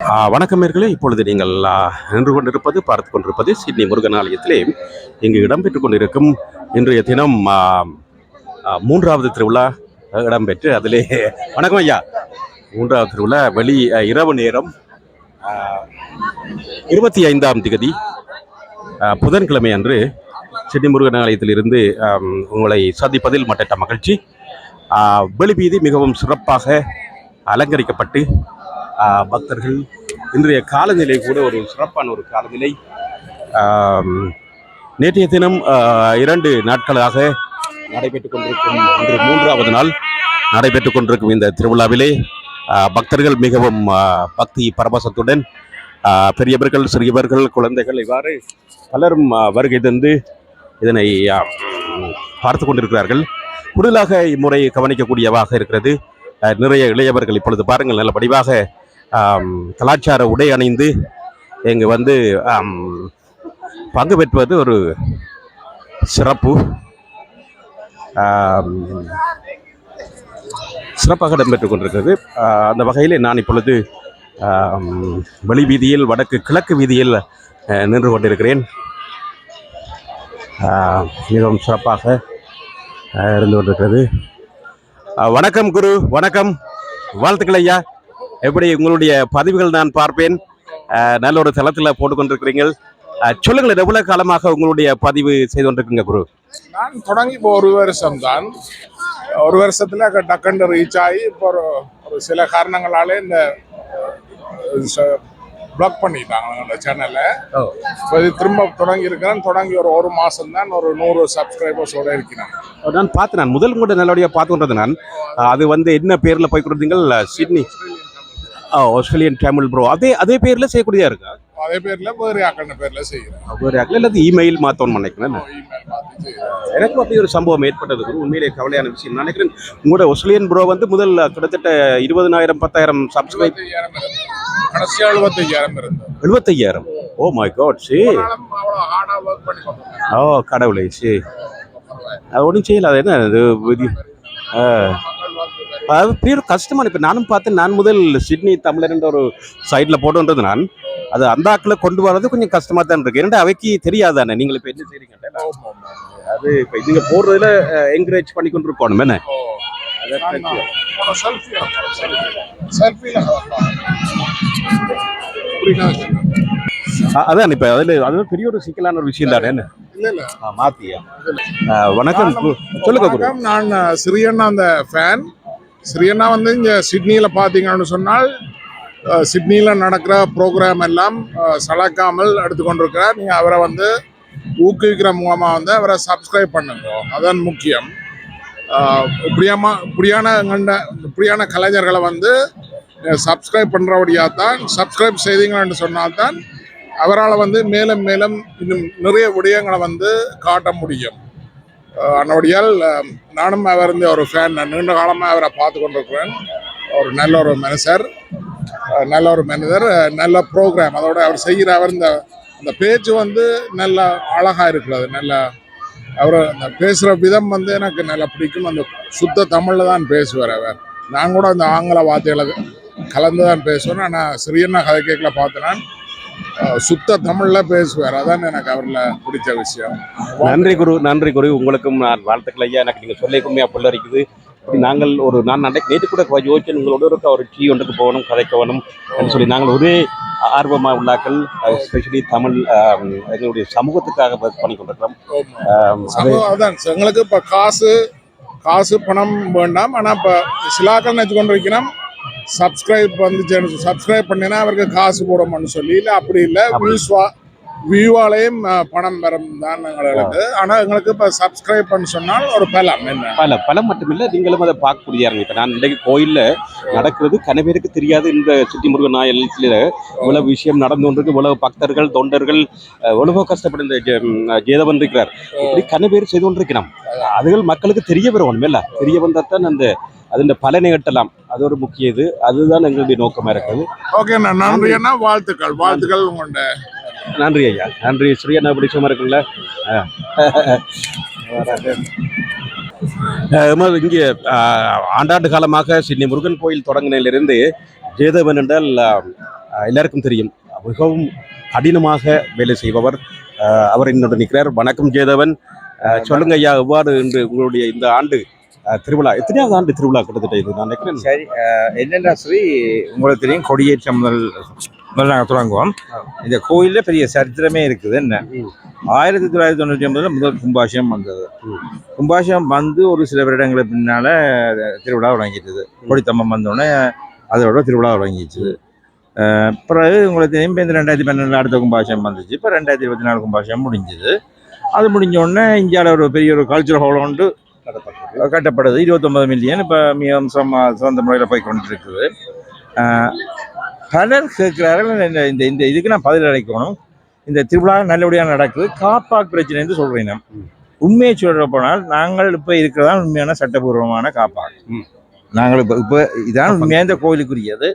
வணக்கம் நேயர்களே. இப்பொழுது நீங்கள் நின்று கொண்டிருப்பது பார்த்து கொண்டிருப்பது சிட்னி முருகன் ஆலயத்திலே இங்கு இடம்பெற்றுக் கொண்டிருக்கும் இன்றைய தினம் மூன்றாவது திருவிழா இடம்பெற்று அதிலே வணக்கம் ஐயா. மூன்றாவது திருவிழா இரவு நேரம் 25ஆம் தேதி புதன்கிழமை அன்று சிட்னி முருகன் ஆலயத்திலிருந்து உங்களை சந்திப்பதில் மற்ற மகிழ்ச்சி. வெளிவீதி மிகவும் சிறப்பாக அலங்கரிக்கப்பட்டு பக்தர்கள் இன்றைய காலநிலை கூட ஒரு சிறப்பான ஒரு காலநிலை. நேற்றைய தினம் 2 நாட்களாக நடைபெற்றுக் கொண்டிருக்கும் இன்று 3வது நாள் நடைபெற்றுக் கொண்டிருக்கும் இந்த திருவிழாவிலே பக்தர்கள் மிகவும் பக்தி பரவசத்துடன் பெரியவர்கள் சிறியவர்கள் குழந்தைகள் இவ்வாறு பலரும் வருகை தந்து இதனை பார்த்து கொண்டிருக்கிறார்கள். கூடுதலாக இம்முறை கவனிக்கக்கூடியவாக இருக்கிறது. நிறைய இளையவர்கள் இப்பொழுது பாருங்கள் நல்ல வடிவாக கலாச்சார உடை அணிந்து இங்கு வந்து பங்கு பெற்றுவது ஒரு சிறப்பு. சிறப்பாக இடம்பெற்றுக் கொண்டிருக்கிறது. அந்த வகையில் நான் இப்பொழுது வெளி வீதியில் கிழக்கு வீதியில் நின்று கொண்டிருக்கிறேன். மிகவும் சிறப்பாக இருந்து கொண்டிருக்கிறது. வணக்கம் குரு, வணக்கம், வாழ்த்துக்கள் ஐயா. எப்படி உங்களுடைய பதிவுகள் நான் பார்ப்பேன், நல்ல ஒரு தளத்தில் போட்டுக்கொண்டிருக்கிறீர்கள். சொல்லுங்கள், எவ்வளவு காலமாக உங்களுடைய பதிவு செய்து கொண்டிருக்கீங்க குரு? நான் தொடங்கி இப்போ 1 வருஷம் தான். 1 வருஷத்துல டக்குன்னு ரீச் ஆகி இப்போ ஒரு சில காரணங்களாலே இந்த பிளாக் பண்ணிட்டாங்க அந்த சேனலை. திரும்ப தொடங்கி இருக்கிறேன். தொடங்கி ஒரு மாசம் தான், ஒரு 100 சப்ஸ்கிரைபர்ஸோட இருக்கிறேன். நான் பார்த்தேன், நான் முதல் கூட நல்லபடியாக பார்த்து கொண்டது. நான் அது வந்து என்ன பேரில் போய் கொடுத்தீங்கள்? சிட்னி ஆஸ்திரேலியன் தமிழ் ப்ரோ, அதே பேரில் செய்யக்கூடியதா இருக்கா? அதே பேர்ல வேறு ஆக்கன பேர்ல செய்கிறேன். வேறு ஆக்கல இல்லை இமெயில் மாற்றோன்னு நினைக்கிறேன். எனக்கும் அப்படி ஒரு சம்பவம் ஏற்பட்டது. உண்மையிலே கவலையான விஷயம் நினைக்கிறேன். உங்களோட ஆஸ்திரேலியன் ப்ரோ வந்து முதல் கிட்டத்தட்ட 20,000 10,000 சப்ஸ்கிரைப், கடைசியா 75,000 இருந்தது. 75,000. Oh my god. சரி, ஓ கடவுளை, சரி. அது ஒன்றும் செய்யல. அது என்ன அது அது பேர் கஷ்டமான. இப்போ நானும் பார்த்தேன். நான் முதல் சிட்னி தமிழர்ன்ற ஒரு சைடில் போட்டுன்றது. நான் அது அந்த ஆக்கில் கொண்டு வர்றது கொஞ்சம் கஷ்டமாக தான் இருக்கு. ஏன்னா அவைக்கு தெரியாதானே நீங்கள் இப்போ என்ன செய்றீங்க. அது இப்போ நீங்கள் போடுறதுல என்கரேஜ் பண்ணி கொண்டு இருக்கணும். என்ன அதான் இப்போ அது பெரிய ஒரு சிக்கலான ஒரு விஷயம் தானே. என்ன மாத்தியா? வணக்கம், சொல்லுங்க. நான் சிறியண்ணா அந்த ஃபேன். சிறியண்ணா வந்து இங்கே சிட்னியில் பார்த்தீங்கன்னு சொன்னால் சிட்னியில் நடக்கிற ப்ரோக்ராம் எல்லாம் சலக்காமல் எடுத்துக்கொண்டிருக்கிறார். நீங்கள் அவரை வந்து ஊக்குவிக்கிற மூலமாக வந்து அவரை சப்ஸ்கிரைப் பண்ணுங்க, அதான் முக்கியம். இப்படியான கலைஞர்களை வந்து சப்ஸ்கிரைப் பண்ணுறபடியாக தான், சப்ஸ்கிரைப் செய்தீங்கன்னு சொன்னால்தான் அவரால் வந்து மேலும் மேலும் இன்னும் நிறைய விடயங்களை வந்து காட்ட முடியும். அன்னோடியால் நானும் அவர் ஒரு ஃபேன். நான் நீண்ட காலமாக அவரை பார்த்து கொண்டிருக்கிறேன். ஒரு நல்ல ஒரு மனிதர், நல்ல ப்ரோக்ராம். அதோட அவர் செய்கிற அந்த பேச்சு வந்து நல்ல அழகாக இருக்கிறது. நல்ல அவர் அந்த பேசுகிற விதம் வந்து எனக்கு நல்லா பிடிக்கும். அந்த சுத்த தமிழில் தான் பேசுவார் அவர். நான் கூட அந்த ஆங்கில வார்த்தைகளை கலந்து தான் பேசுவேன். ஆனால் சிறியண்ணா கதை கேட்கல பார்த்தேன், சுத்த தமிழ்ல பேசுவார். அதான் எனக்கு அவர்ல பிடிச்ச விஷயம். நன்றி குரு, நன்றி குரு. உங்களுக்கும் நான் வாழ்த்துக்கள் ஐயா. எனக்கு நீங்கள் சொல்லிக்குமே அப்படி இருக்குது. நாங்கள் நான் நேற்று கூட யோசிச்சு உங்களோட ஒரு டீ ஒன்றுக்கு போகணும், கதைக்கணும் சொல்லி நாங்கள் ஒரே ஆர்வமாக உள்ளாக்கள், எஸ்பெஷலி தமிழ் எங்களுடைய சமூகத்துக்காக பண்ணி கொண்டிருக்கிறோம். அதான் எங்களுக்கு இப்போ காசு பணம் வேண்டாம். ஆனால் இப்போ சிலாக்கள் நினச்சி கொண்டிருக்கிறோம், சப்ஸ்கிரைப் வந்துச்சு, சப்ஸ்கிரைப் பண்ணினா அவருக்கு காசு போடணும்னு சொல்லி. இல்லை அப்படி இல்லை, வியூவாலையும் பணம் வரும் தான் எங்களுக்கு. ஆனால் எங்களுக்கு இப்போ சப்ஸ்கிரைப் பண்ண சொன்னால் ஒரு பலம் மட்டும் இல்லை, நீங்களும் அதை பார்க்கக்கூடியாருங்க. இப்போ நான் இன்றைக்கு கோயிலில் நடக்கிறது கன பேருக்கு தெரியாது. இந்த சிட்டி முருகன் ஆலயத்தில் இவ்வளவு விஷயம் நடந்து கொண்டிருக்கு. இவ்வளவு பக்தர்கள் தொண்டர்கள் எவ்வளவோ கஷ்டப்பட்டு இந்த ஜேதவன் இருக்கிறார். இப்படி கன பேர் செய்து கொண்டிருக்கிறோம். அதுகள் மக்களுக்கு தெரிய வரணும். இல்லை தெரிய வந்தால் தான் அந்த பலனை எட்டலாம். அது ஒரு முக்கிய இது. அதுதான் எங்களுடைய நோக்கமாக இருக்குது. ஓகே, நன்றி அண்ணா. வாழ்த்துக்கள் உங்கள்கிட்ட. நன்றி ஐயா, நன்றி. ஸ்ரீயண்ணா பிடிச்சமா இருக்குங்களா? இங்கே ஆண்டாண்டு காலமாக சிட்னி முருகன் கோயில் தொடங்கினிலிருந்து ஜேதவன் என்றால் எல்லாருக்கும் தெரியும் மிகவும் கடினமாக வேலை செய்பவர். அவர் என்னோட நிற்கிறார். வணக்கம் ஜெயதேவன். சொல்லுங்க ஐயா, எவ்வாறு இன்று உங்களுடைய இந்த ஆண்டு திருவிழா, எத்தனையாவது ஆண்டு திருவிழா கிட்டத்தட்ட இது நான் நினைக்கிறேன்? சரி, என்னென்னா சரி, உங்களுக்கு தெரியும் கொடியேற்றம் முதல் நாங்கள் தொடங்குவோம். இந்த கோயிலில் பெரிய சரித்திரமே இருக்குது. என்ன 1999 முதல் கும்பாஷம் வந்தது. கும்பாஷம் வந்து ஒரு சில வருடங்களுக்கு பின்னால் திருவிழா தொடங்கிட்டது. கொடித்தம்பம் வந்தோடனே அதோட திருவிழா தொடங்கிச்சு. பிறகு உங்களுக்கு தெரியும் இப்போ இந்த 2012 அடுத்த கும்பாஷம் வந்துச்சு. இப்போ 2024 கும்பாஷம் முடிஞ்சுது. அது முடிஞ்சோடனே இந்தியாவில் ஒரு பெரிய ஒரு கல்ச்சுரல் ஹால் ஒன்று கட்டப்படுது. 29 மில்லியன் இப்போ மிகவும் சிறந்த முறையில் போய் கொண்டு இருக்குது. பலர் கேட்குறார்கள், இந்த இந்த இதுக்கு நான் பதில் அளிக்கணும். இந்த திருவிழா நல்லபடியாக நடக்குது, காப்பாக்கு பிரச்சனைன்னு சொல்கிறேன். நான் உண்மையை சொல்கிற போனால் நாங்கள் இப்போ இருக்கிறதான் உண்மையான சட்டபூர்வமான காப்பாக்கு. நாங்கள் இப்போ இதான் உண்மையாக இந்த கோயிலுக்குரியது.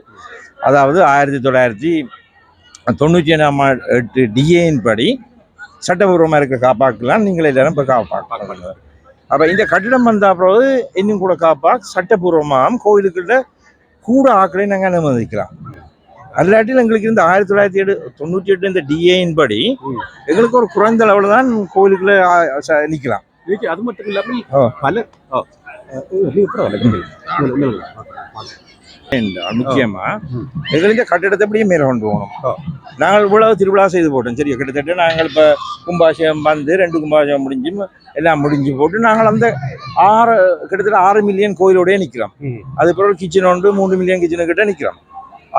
அதாவது 1998 டிஏயின் படி சட்டபூர்வமாக இருக்கிற காப்பாக்கெல்லாம் நீங்கள் எல்லாரும் இப்போ காப்பாக்கு. அப்போ இந்த கட்டிடம் வந்த பிறகு இன்னும் கூட காப்பாக்கு சட்டபூர்வமாக கோயிலுக்குள்ள கூட ஆக்களை நாங்கள் அனுமதிக்கலாம். அல்லாட்டில் எங்களுக்கு இந்த 1998 இந்த டிஏயின் படி எங்களுக்கு ஒரு குறைந்த அளவில் தான் கோயிலுக்குள்ள நிற்கலாம். அது மட்டும் இல்லாமல் பல முக்கியமா எங்களுக்கு இந்த கட்டிடத்தை அப்படியே மேலே கொண்டு போகணும். நாங்கள் இவ்வளவு திருவிழா செய்து போட்டோம். சரி, கிட்டத்தட்ட நாங்கள் இப்போ கும்பாஷம் வந்து 2 கும்பாஷம் முடிஞ்சு எல்லாம் முடிஞ்சு போட்டு நாங்கள் அந்த கிட்டத்தட்ட 6 மில்லியன் கோயிலோடய நிற்கிறோம். அது பிறகு கிச்சன் ஒன்று 3 மில்லியன் கிச்சனு கிட்ட நிற்கிறோம்.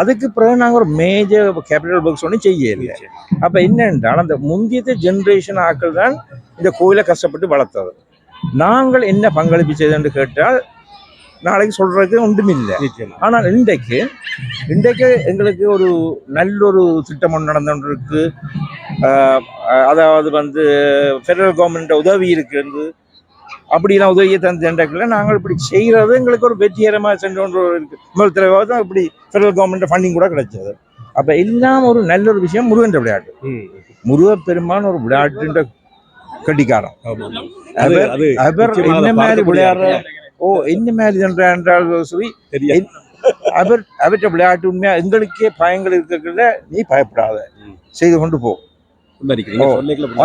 அதுக்கு பிறகு நாங்கள் ஒரு மேஜர் கேபிட்டல் ஒர்க்ஸ் ஒன்றும் செய்யலை. அப்போ என்னென்றால் அந்த முந்தைய ஜென்ரேஷன் ஆக்கள் தான் இந்த கோயிலை கஷ்டப்பட்டு வளர்த்தது. நாங்கள் என்ன பங்களிப்பு செய்தோன்னு கேட்டால் நாளைக்கு சொல்றதுக்கு ஒன்றும் இல்லை. ஆனால் இன்றைக்கு எங்களுக்கு ஒரு நல்ல ஒரு திட்டம் ஒன்று நடந்துருக்கு. அதாவது வந்து ஃபெடரல் கவர்மெண்ட் உதவி இருக்குது. அப்படிலாம் உதவியை தந்துல நாங்கள் இப்படி செய்கிறது எங்களுக்கு ஒரு வெற்றிகரமாக சென்று இருக்கு. முதல் தடவை தான் இப்படி ஃபெடரல் கவர்மெண்ட் ஃபண்டிங் கூட கிடைச்சது. அப்போ எல்லாம் ஒரு நல்ல ஒரு விஷயம். முருகன் விளையாட்டு, முருகப்பெருமான் ஒரு விளையாட்டுன்ற கட்டிக்காரன். அவர் என்ன மாதிரி விளையாடுற என்ன மாதிரி என்றால் சொல்லி அவற்றை விளையாட்டு உண்மையா எங்களுக்கே பயங்கள் இருக்கிறதுல நீ பயப்படாத, செய்து கொண்டு போ.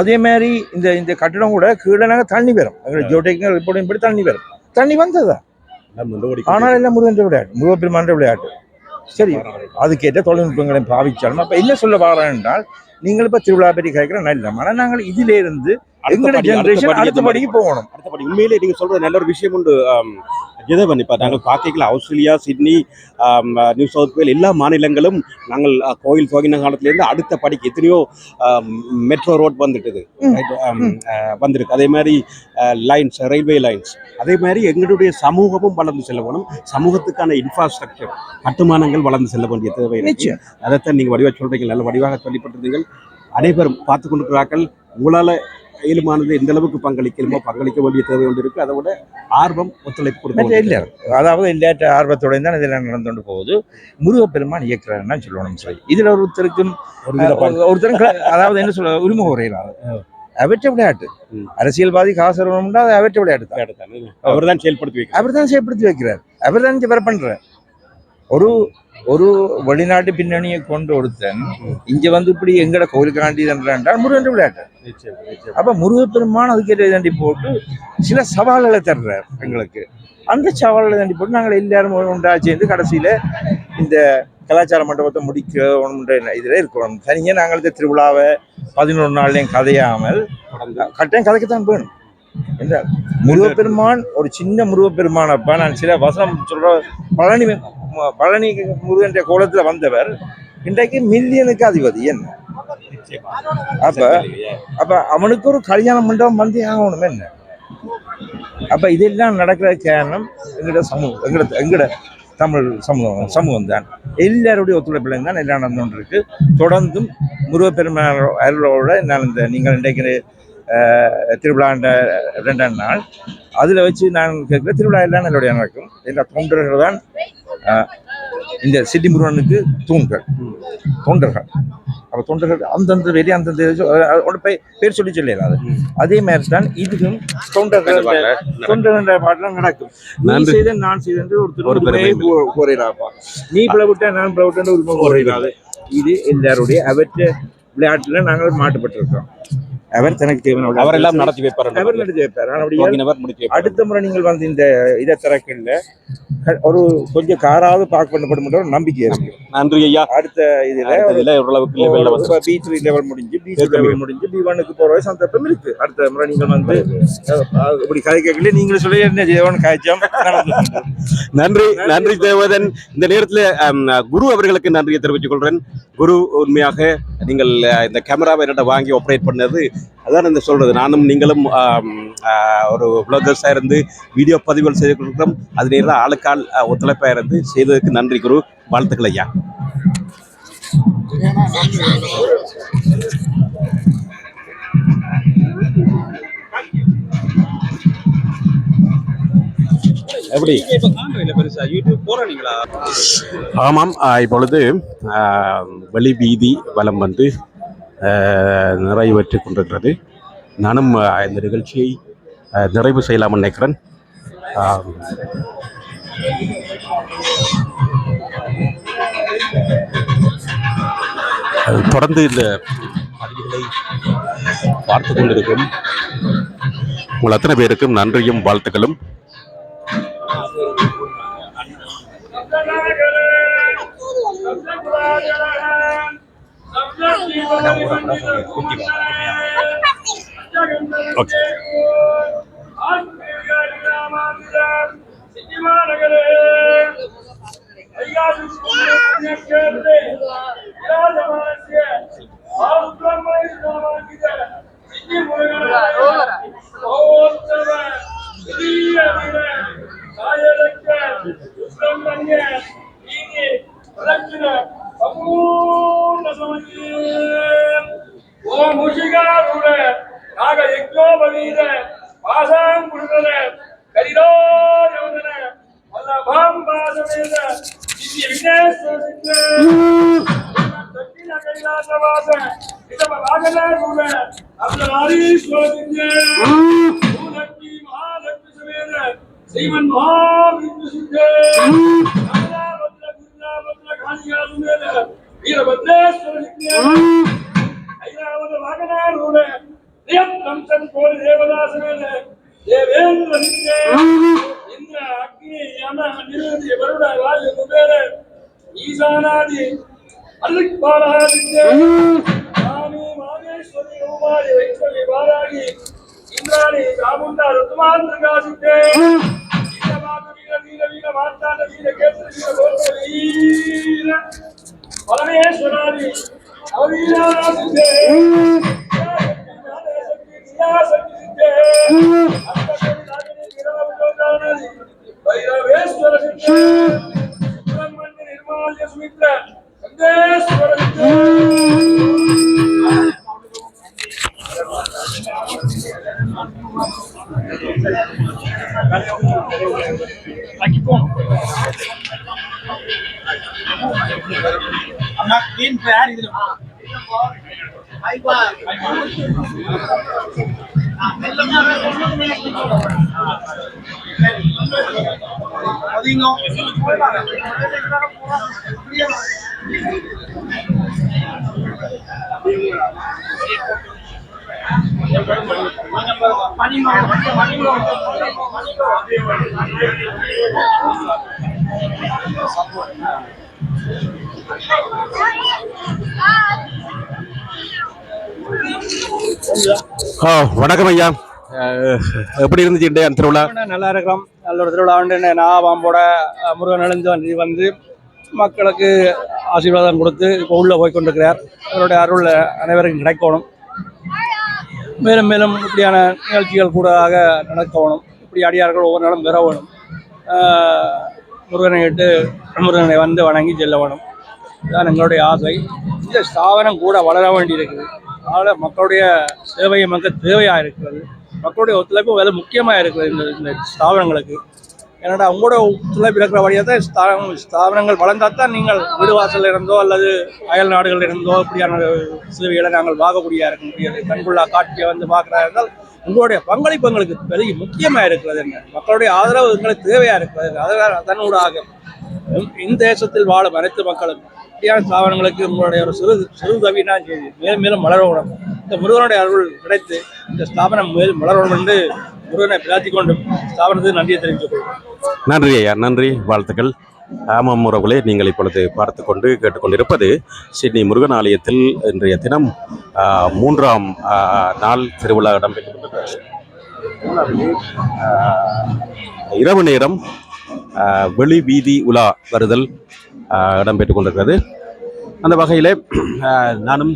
அதே மாதிரி இந்த கட்டிடம் கூட கீழே நாங்கள் தண்ணி பெறும். ஜியோடெக்னிக்கல் ரிப்போர்ட்டின் படி தண்ணி பெறும். தண்ணி வந்ததா, ஆனால் எல்லாம் முருகன் விளையாட்டு, முருகப்பெருமான் விளையாட்டு. சரி, அதுக்கேற்ற தொழில்நுட்பங்களை பாவிச்சாலும். அப்போ என்ன சொல்ல வரேன் என்றால், நீங்கள் இப்போ திருவிழா பற்றி கேட்குற நல்ல, ஆனால் நாங்கள் இதிலிருந்து எங்களோட ஜெனரேஷன் அடுத்தபடிக்கு போகணும். அடுத்தபடி உண்மையிலே நீங்கள் சொல்கிற நல்ல ஒரு விஷயம் உண்டு ஜெயதேவன். இப்போ நாங்கள் பார்க்கல ஆஸ்திரேலியா, சிட்னி, நியூ சவுத் வேல் எல்லா மாநிலங்களும் நாங்கள் கோயில் துவங்கின காலத்துலேருந்து அடுத்த படிக்கு எத்தனையோ மெட்ரோ ரோட் வந்துட்டுது, வந்திருக்கு. அதே மாதிரி லைன்ஸ், ரயில்வே லைன்ஸ். அதே மாதிரி எங்களுடைய சமூகமும் வளர்ந்து செல்ல வேணும். சமூகத்துக்கான இன்ஃப்ராஸ்ட்ரக்சர் கட்டுமானங்கள் வளர்ந்து செல்ல வேண்டிய தேவை. அதைத்தான் நீங்கள் வடிவாக சொல்கிறீங்க, நல்ல வடிவாக சொல்லிப்பட்டிருந்தீர்கள். அனைவரும் பார்த்து கொண்டிருக்கிறார்கள். உங்களால் இயலுமானது எந்த அளவுக்கு பங்களிக்கணுமோ பங்களிக்க வேண்டிய தேவை ஒன்று இருக்குது. அதை விட ஆர்வம், ஒத்துழைப்பு கொடுக்க இல்லை. அதாவது எல்லாற்ற ஆர்வத்தோடு தான் இதெல்லாம் நடந்து கொண்டு போகுது. முருகப்பெருமான் இயக்குறாருன்னா சொல்லணும். சரி, இதில் ஒருத்தருக்கும் அதாவது என்ன சொல்ல உரிமை குறையிறாரு. அவற்றை விளையாட்டு அரசியல்வாதி காசு வரணும்னா அது அவற்றை விளையாட்டு அவர் தான் செயல்படுத்தி வைக்கிறார். அவர் தான் வர பண்றார். ஒரு வெளிநாட்டு பின்னணியை கொண்டு ஒருத்தன் இங்க வந்து இப்படி எங்கட கோயிலுக்காண்டி என்றால் முருகன் விளையாட்டு. அப்ப முருகப்பெருமான் அதுக்கேற்ற தாண்டி போட்டு சில சவால்களை தர்றார் எங்களுக்கு. அந்த சவால்களை தாண்டி போட்டு நாங்கள் எல்லாரும் ஒன்றா சேர்ந்து கடைசியில இந்த கலாச்சார மண்டபத்தை முடிக்க இதுல இருக்கணும். தனியாக நாங்கள் இந்த திருவிழாவை 11 நாள்லையும் கதையாமல் கட்டாயம் கதைக்கத்தான் வேணும் என்றால் முருகப்பெருமான் ஒரு சின்ன முருகப்பெருமான். அப்ப நான் சில வசனம் சொல்ற பழனி முருகன் கோலத்துல வந்தவர் இன்றைக்கு மில்லியனுக்கு அதிபதி. என்ன அப்ப அவனுக்கு ஒரு கல்யாண மண்டபம் வந்து ஆகணும். என்ன அப்ப இதெல்லாம் நடக்கிற காரணம் எங்கட தமிழ் சமூகம் தான். எல்லாருடைய ஒத்துழைப்பில் தான் எல்லாம் நடந்து கொண்டு இருக்கு. தொடர்ந்தும் முருகப்பெருமான் அருளோட நான் நீங்கள் இன்றைக்கு திருவிழாண்ட 2ஆம் நாள் அதில் வச்சு நான் கேட்குற திருவிழா எல்லாம் நல்லபடியாக நடக்கும். எல்லா தொண்டர்கள் தான் இந்த சிட்டி முருகனுக்கு தொண்டர்கள். அப்போ தொண்டர்கள் அந்தந்த வெளியே அந்தந்த பேர் சொல்லி சொல்லிடலாம். அதே மாதிரி தான் இதுக்கும் தொண்டர்கள் பாட்டெல்லாம் நடக்கும். நான் செய்தேன் ஒரு கோரையிலாப்பா, நீ பிளவிட்ட நான் பிளவிட்டேன் உரிமை கோரையிலாது. இது எல்லாருடைய அவற்றை விளையாட்டுல நாங்கள் மாட்டுப்பட்டிருக்கிறோம். அவர் தனக்கு தேவையான அவரெல்லாம் நடத்தி வைப்பார். அவர் நடத்தி வைப்பார். துவங்கினவர் முடித்து வைப்பார். அடுத்த முறை நீங்கள் வந்து இந்த இதை திறக்கல ஒரு கொஞ்சம் காராவது பார்க் பண்ணப்படும் என்ற ஒரு நம்பிக்கை இருக்கு. நன்றி ஐயா. அடுத்த இதுல ஓரளவுக்கு B3 லெவல் முடிஞ்சு B2 லெவல் முடிஞ்சு B1க்கு போற சந்தர்ப்பம் இருக்கு. அடுத்த முறை நீங்கள் வந்து இப்படி கதை கேட்கல நீங்களும் சொல்லி என்ன ஜெயவன் காய்ச்சம். நன்றி நன்றி தேவதன். இந்த நேரத்தில் குரு அவர்களுக்கு நன்றியை தெரிவித்துக் கொள்றேன். குரு, உண்மையாக நீங்கள் இந்த கேமராவை என்னோட வாங்கி ஆப்ரேட் பண்ணது அதான் இந்த சொல்றது. நானும் நீங்களும் ஒரு விளாகர்ஸாக இருந்து வீடியோ பதிவுகள் செய்து கொடுக்குறோம். அது நேரில் ஆளுக்கால் ஒத்துழைப்பாக இருந்து செய்ததுக்கு நன்றி குரு. வாழ்த்துக்கள் ஐயா. எப்படி ஆமாம், இப்பொழுது வெளி வீதி வலம் வந்து நிறைவேற்றி கொண்டிருக்கிறது. நானும் இந்த நிகழ்ச்சியை நிறைவு செய்யலாம்னு நினைக்கிறேன். தொடர்ந்து இந்த பதிவுகளை பார்த்து கொண்டிருக்கும் உங்கள் அத்தனை பேருக்கும் நன்றியும் வாழ்த்துக்களும். Okay. வணக்கம் ஐயா. எப்படி இருந்துச்சு இன்றைய திருவிழா? நல்லா இருக்கிறோம். நல்ல ஒரு திருவிழா வந்து நான் பாம்போட முருகன் எழுந்து வந்து மக்களுக்கு ஆசீர்வாதம் கொடுத்து இப்போ உள்ளே போய் கொண்டிருக்கிறார். அவருடைய அருள் அனைவருக்கும் கிடைக்கணும். மேலும் மேலும் இப்படியான நிகழ்ச்சிகள் கூடதாக நடக்கணும். இப்படி அடியார்கள் ஒவ்வொரு நாளும் பெற வேணும். முருகனை இட்டு முருகனை வந்து வணங்கி செல்ல வேணும். இதுதான் எங்களுடைய ஆசை. இந்த ஸ்தாபனம் கூட வளர வேண்டி இருக்குது. அதனால் மக்களுடைய சேவை மக்கள் தேவையாக இருக்கிறது. மக்களுடைய ஒத்துழைப்பு வேலை முக்கியமாக இருக்கிறது இந்த ஸ்தாபனங்களுக்கு. ஏன்னா உங்களோட ஒத்துழைப்பு இருக்கிற வழியாக தான் ஸ்தாபனங்கள் வளர்ந்தால் தான் நீங்கள் வீடு வாசல் இருந்தோ அல்லது அயல் நாடுகள் இருந்தோ இப்படியான சேவைகளை நாங்கள் பார்க்கக்கூடிய இருக்க முடியாது. கண்குள்ளா காட்சியை வந்து பார்க்குறதா இருந்தால் உங்களுடைய பங்களிப்பு எங்களுக்கு பெரிய முக்கியமாக இருக்கிறது. என்ன மக்களுடைய ஆதரவு எங்களுக்கு தேவையாக இருக்கிறது. அதனால் அதனூடாக இந்த தேசத்தில் வாழும் அனைத்து மக்களும் இப்படியான ஸ்தாபனங்களுக்கு உங்களுடைய ஒரு சிறு உதவி நான் செய்து மேலும் மேலும் மலரணும். இந்த முருகனுடைய அருள் கிடைத்து இந்த ஸ்தாபனம் மேலும் மலரணும் என்று முருகனை பிரார்த்திக் கொண்டு ஸ்தாபனத்துக்கு நன்றியை தெரிவித்துக் கொள்கிறேன். நன்றி ஐயா, நன்றி, வாழ்த்துக்கள். ஆமாம் உறவுகளே, நீங்கள் இப்பொழுது பார்த்து கொண்டு கேட்டுக்கொண்டிருப்பது சிட்னி முருகன் ஆலயத்தில் இன்றைய தினம் 3ஆம் நாள் திருவிழா இடம்பெற்று இரவு நேரம் வெளி வீதி உலா வருதல் இடம்பெற்றுக் கொண்டிருக்கிறது. அந்த வகையில் நானும்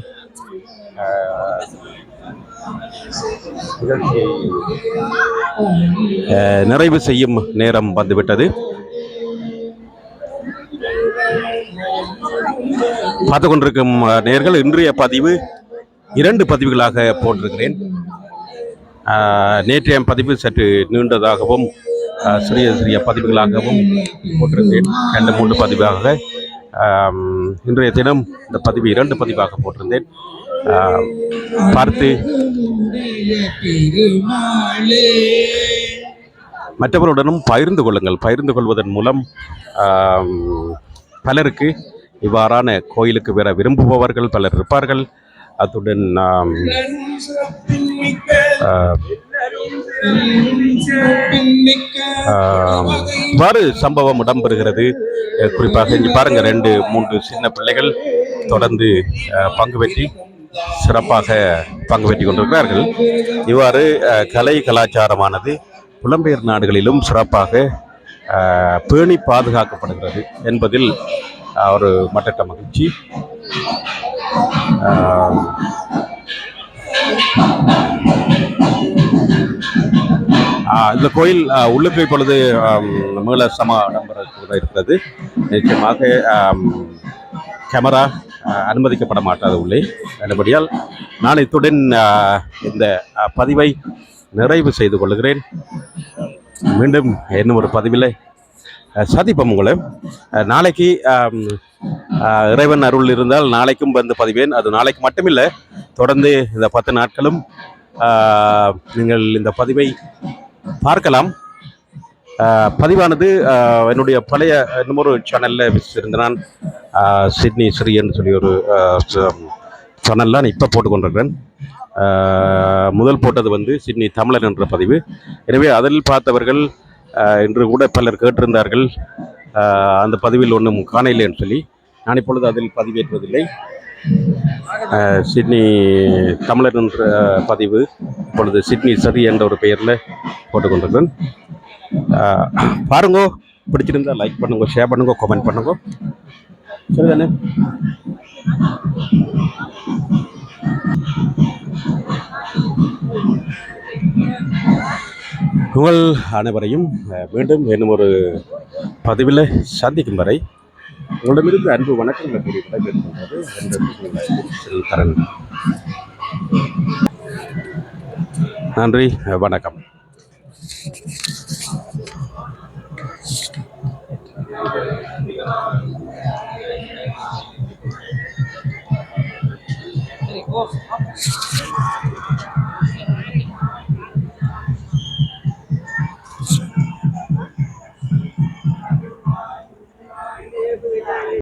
நிறைவு செய்யும் நேரம் வந்துவிட்டது. பார்த்து கொண்டிருக்கும் நேயர்கள், இன்றைய பதிவு 2 பதிவுகளாக போட்டிருக்கிறேன். நேற்றைய பதிவு சற்று நீண்டதாகவும் சிறிய சிறிய பதிவுகளாகவும் போட்டிருந்தேன். 2-3 பதிவாக. இன்றைய தினம் இந்த பதிவு 2 பதிவாக போட்டிருந்தேன். பார்த்து மற்றவருடனும் பகிர்ந்து கொள்ளுங்கள். பகிர்ந்து கொள்வதன் மூலம் பலருக்கு இவ்வாறான கோயிலுக்கு வர விரும்புபவர்கள் பலர் இருப்பார்கள். அத்துடன் இவ்வாறு சம்பவம் இடம்பெறுகிறது. குறிப்பாக இங்கே பாருங்க, 2-3 சின்ன பிள்ளைகள் தொடர்ந்து பங்கு பெற்றி சிறப்பாக பங்கு பெற்றி கொண்டிருக்கிறார்கள். இவ்வாறு கலை கலாச்சாரமானது புலம்பெயர் நாடுகளிலும் சிறப்பாக பேணி பாதுகாக்கப்படுகிறது என்பதில் ஒரு மட்டற்ற மகிழ்ச்சி. இந்த கோயில் உள்ளுக்கு இப்பொழுது மீள இடம்பெற இருக்கிறது. நிச்சயமாக கேமரா அனுமதிக்கப்பட மாட்டாது உள்ளே. நல்லபடியால் நான் இத்துடன் இந்த பதிவை நிறைவு செய்து கொள்கிறேன். மீண்டும் இன்னும் ஒரு பதிவில் சந்திப்போம் உங்களை. நாளைக்கு இறைவன் அருள் இருந்தால் நாளைக்கும் வந்து பதிவேன். அது நாளைக்கு மட்டுமில்லை, தொடர்ந்து இந்த 10 நாட்களும் நீங்கள் இந்த பதிவை பார்க்கலாம். பதிவானது என்னுடைய பழைய இன்னொரு சேனலில் வச்சிருந்தேன். சிட்னி ஸ்ரீ என்று சொல்லி ஒரு சேனலில் நான் இப்போ போட்டுக்கொண்டிருக்கிறேன். முதல் போட்டது வந்து சிட்னி தமிழன் என்ற பதிவு. எனவே அதில் பார்த்தவர்கள் இன்று கூட பலர் கேட்டிருந்தார்கள் அந்த பதிவில் ஒன்றும் காணவில்லைன்னு சொல்லி. நான் இப்பொழுது அதில் பதிவேற்றுவதில்லை. சிட்னி தமிழர் என்ற பதிவு இப்பொழுது சிட்னி சரி என்ற ஒரு பெயரில் போட்டுக்கொண்டிருக்கிறேன். பாருங்கோ, பிடிச்சிருந்தா லைக் பண்ணுங்க, ஷேர் பண்ணுங்க, கமெண்ட் பண்ணுங்க. சரிதானே? உங்கள் அனைவரையும் மீண்டும் இன்னும் ஒரு பதிவில் சந்திக்கும் வரை உங்களிடமிருந்து அன்பு வணக்கங்களை கூறி விடைபெறுகின்றது. நன்றி, வணக்கம். Oh.